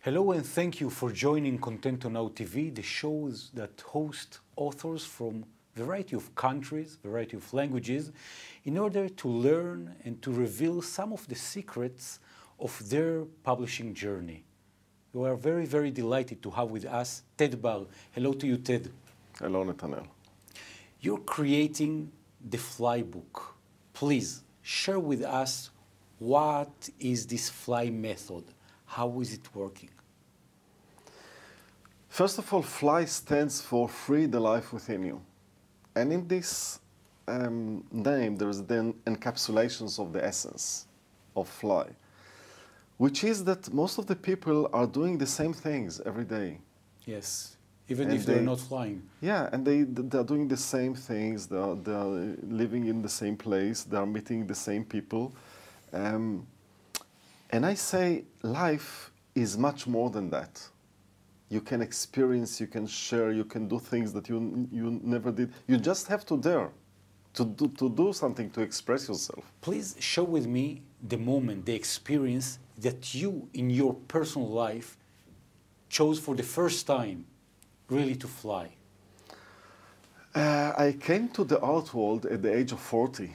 Hello and thank you for joining ContentoNow TV, the shows that host authors from a variety of countries, variety of languages, in order to learn and to reveal some of the secrets of their publishing journey. We are very, very delighted to have with us Ted Barr. Hello to you, Ted. Hello, Nתנאל. You're creating the Fly book. Please share with us what is this Fly method? How is it working? First of all, Fly stands for Free the Life Within You. And in this name, there is then encapsulations of the essence of Fly, which is that most of the people are doing the same things every day. Yes, even if they're not flying. Yeah, and they're doing the same things, they're living in the same place, they're meeting the same people. And I say life is much more than that. You can experience, you can share, you can do things that you never did. You just have to dare to do something, to express yourself. Please share with me the moment, the experience that you in your personal life chose for the first time really to fly. I came to the art world at the age of 40.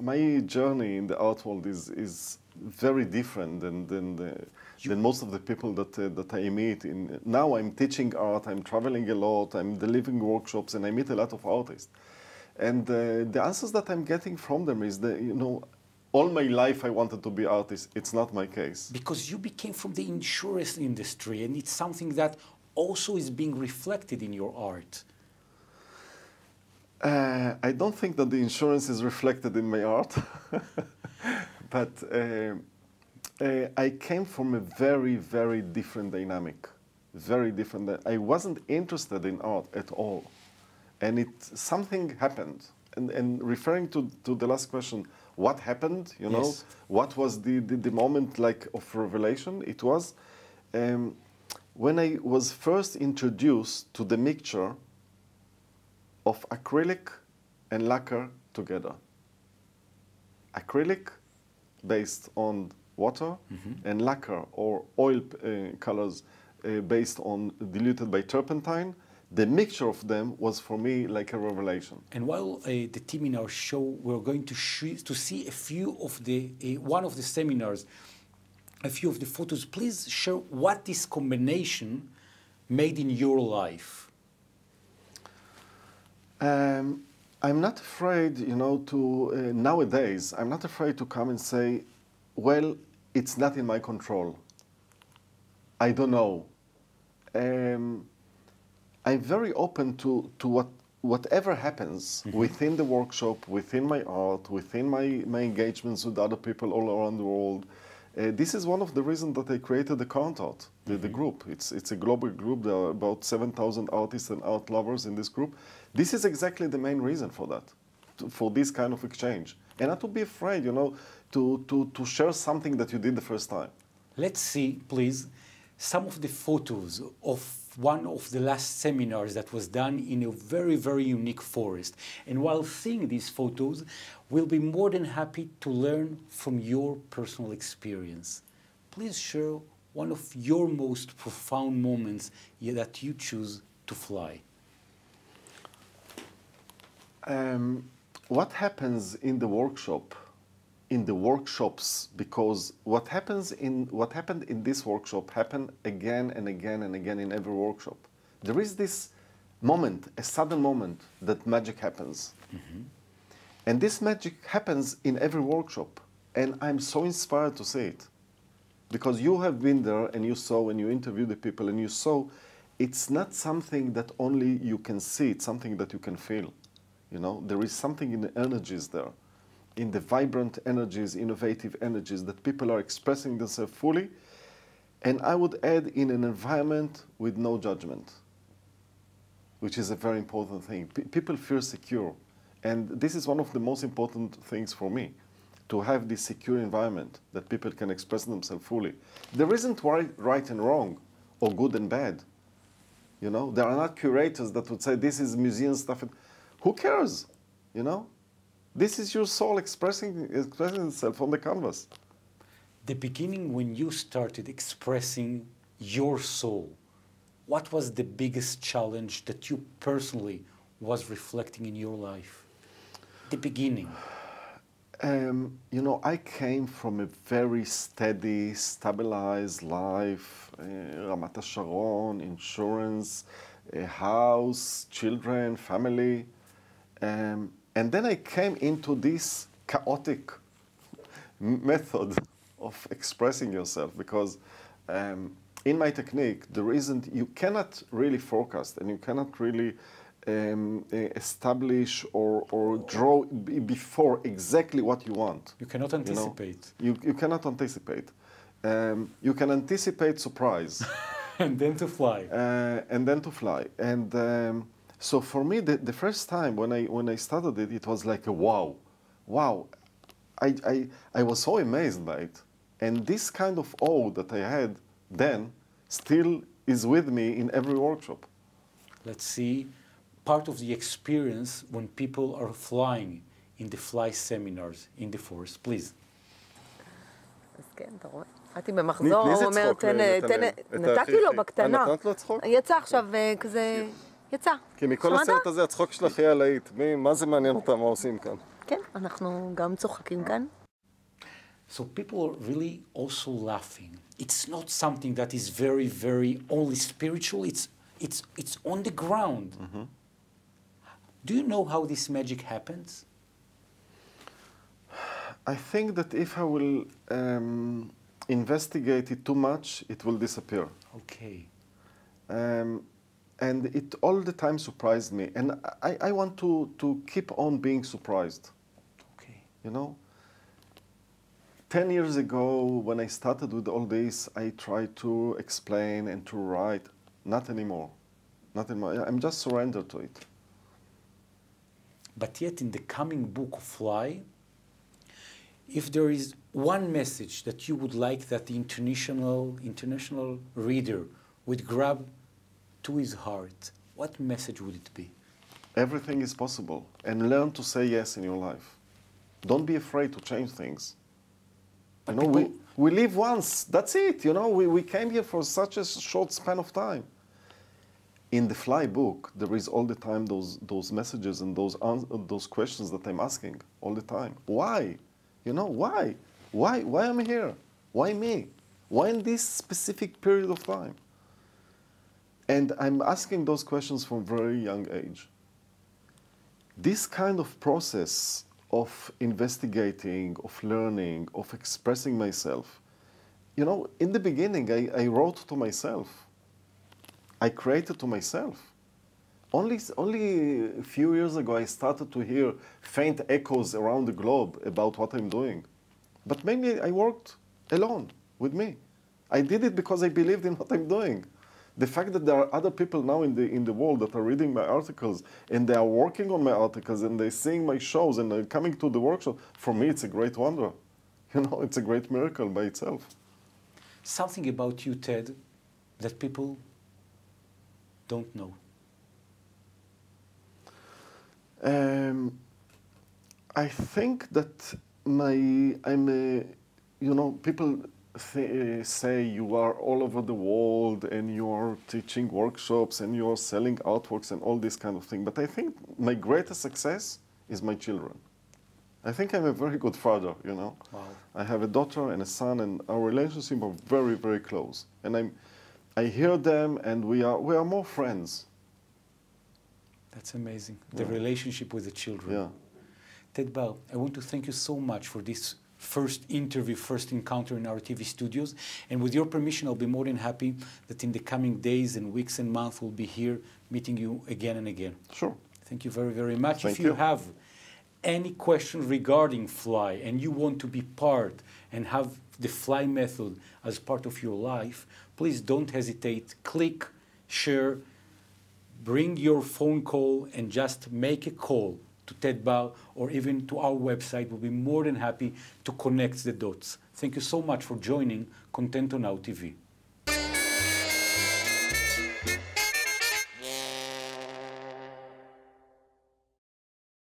My journey in the art world is very different than most of the people that I meet. Now I'm teaching art, I'm traveling a lot, I'm delivering workshops, and I meet a lot of artists. And the answers that I'm getting from them is that, all my life I wanted to be artist. It's not my case. Because you became from the insurance industry, and it's something that also is being reflected in your art. I don't think that the insurance is reflected in my art, but I came from a very, very different dynamic, very different. I wasn't interested in art at all, and something happened. And referring to the last question, what happened? Yes. What was the moment like of revelation? It was when I was first introduced to the mixture of acrylic and lacquer together. Acrylic based on water, and lacquer or oil colors based on diluted by turpentine. The mixture of them was for me like a revelation. And while the team in our show, we're going to see a few of one of the seminars, a few of the photos. Please share what this combination made in your life. I'm not afraid, nowadays, I'm not afraid to come and say, well, it's not in my control. I don't know. I'm very open to whatever happens within the workshop, within my art, within my engagements with other people all around the world. This is one of the reasons that I created the ContentoNow, the group. It's a global group. There are about 7,000 artists and art lovers in this group. This is exactly the main reason for that, for this kind of exchange. And not to be afraid, to share something that you did the first time. Let's see, please, some of the photos of one of the last seminars that was done in a very, very unique forest. And while seeing these photos, we'll be more than happy to learn from your personal experience. Please share one of your most profound moments that you choose to fly. What happens in the workshop, in the workshops, because what happened in this workshop happened again and again and again in every workshop. There is this moment, a sudden moment, that magic happens. And this magic happens in every workshop. And I'm so inspired to see it. Because you have been there and you saw, and you interviewed the people and you saw, it's not something that only you can see, it's something that you can feel. There is something in the energies there, in the vibrant energies, innovative energies that people are expressing themselves fully. And I would add, in an environment with no judgment, which is a very important thing. People feel secure. And this is one of the most important things for me, to have this secure environment that people can express themselves fully. There isn't right and wrong, or good and bad. There are not curators that would say this is museum stuff. Who cares? This is your soul expressing itself on the canvas. The beginning when you started expressing your soul, what was the biggest challenge that you personally was reflecting in your life? The beginning. You know, I came from a very steady, stabilized life, Ramat HaSharon, insurance, a house, children, family. And then I came into this chaotic method of expressing yourself because in my technique, you cannot really forecast and you cannot really establish or draw before exactly what you want. You cannot anticipate. You cannot anticipate. You can anticipate surprise. And then to fly. And then to fly. And so for me, the first time when I started it, it was like a wow. Wow. I was so amazed by it. And this kind of awe that I had then still is with me in every workshop. Let's see part of the experience when people are flying in the fly seminars in the forest, please. אז כן, אתה רואה? באתי במחזור, הוא אומר, נתתי לו בקטנה. נתנת לו צחוק? יצא עכשיו כזה, יצא. כי מכל הסרט הזה הצחוק שלך יהיה להיט. מה זה מעניין אותם, מה עושים כאן? כן, אנחנו גם צוחקים כאן. So people are really also laughing. It's not something that is very, very only spiritual. It's on the ground. Mm-hmm. Do you know how this magic happens? I think that if I will investigate it too much, it will disappear. Okay. And it all the time surprised me. And I want to keep on being surprised. Okay. You know? 10 years ago, when I started with all this, I tried to explain and to write. Not anymore. Not anymore. I'm just surrendered to it. But yet in the coming book, Fly, if there is one message that you would like that the international reader would grab to his heart, what message would it be? Everything is possible. And learn to say yes in your life. Don't be afraid to change things. You know, we live once, that's it. You know, we came here for such a short span of time. In the Fly book, there is all the time those messages and those questions that I'm asking all the time. Why? You know, why? Why am I here? Why me? Why in this specific period of time? And I'm asking those questions from a very young age. This kind of process of investigating, of learning, of expressing myself, you know, in the beginning, I wrote to myself. I created to myself. Only a few years ago, I started to hear faint echoes around the globe about what I'm doing. But maybe I worked alone with me. I did it because I believed in what I'm doing. The fact that there are other people now in the world that are reading my articles and they are working on my articles and they're seeing my shows and they're coming to the workshop, for me it's a great wonder. You know, it's a great miracle by itself. Something about you, Ted, that people don't know. I think that you know, people say you are all over the world and you are teaching workshops and you are selling artworks and all this kind of thing. But I think my greatest success is my children. I think I'm a very good father, you know. Wow. I have a daughter and a son, and our relationship are very, very close. And I hear them, and we are more friends. That's amazing. The relationship with the children. Yeah. Ted Barr, I want to thank you so much for this first interview, first encounter in our TV studios. And with your permission, I'll be more than happy that in the coming days and weeks and months, we'll be here meeting you again and again. Sure. Thank you very, very much. Thank If you have any question regarding Fly and you want to be part and have the Fly method as part of your life, please don't hesitate. Click, share, bring your phone call and just make a call to Ted Barr or even to our website. We'll be more than happy to connect the dots. Thank you so much for joining ContentoNow TV.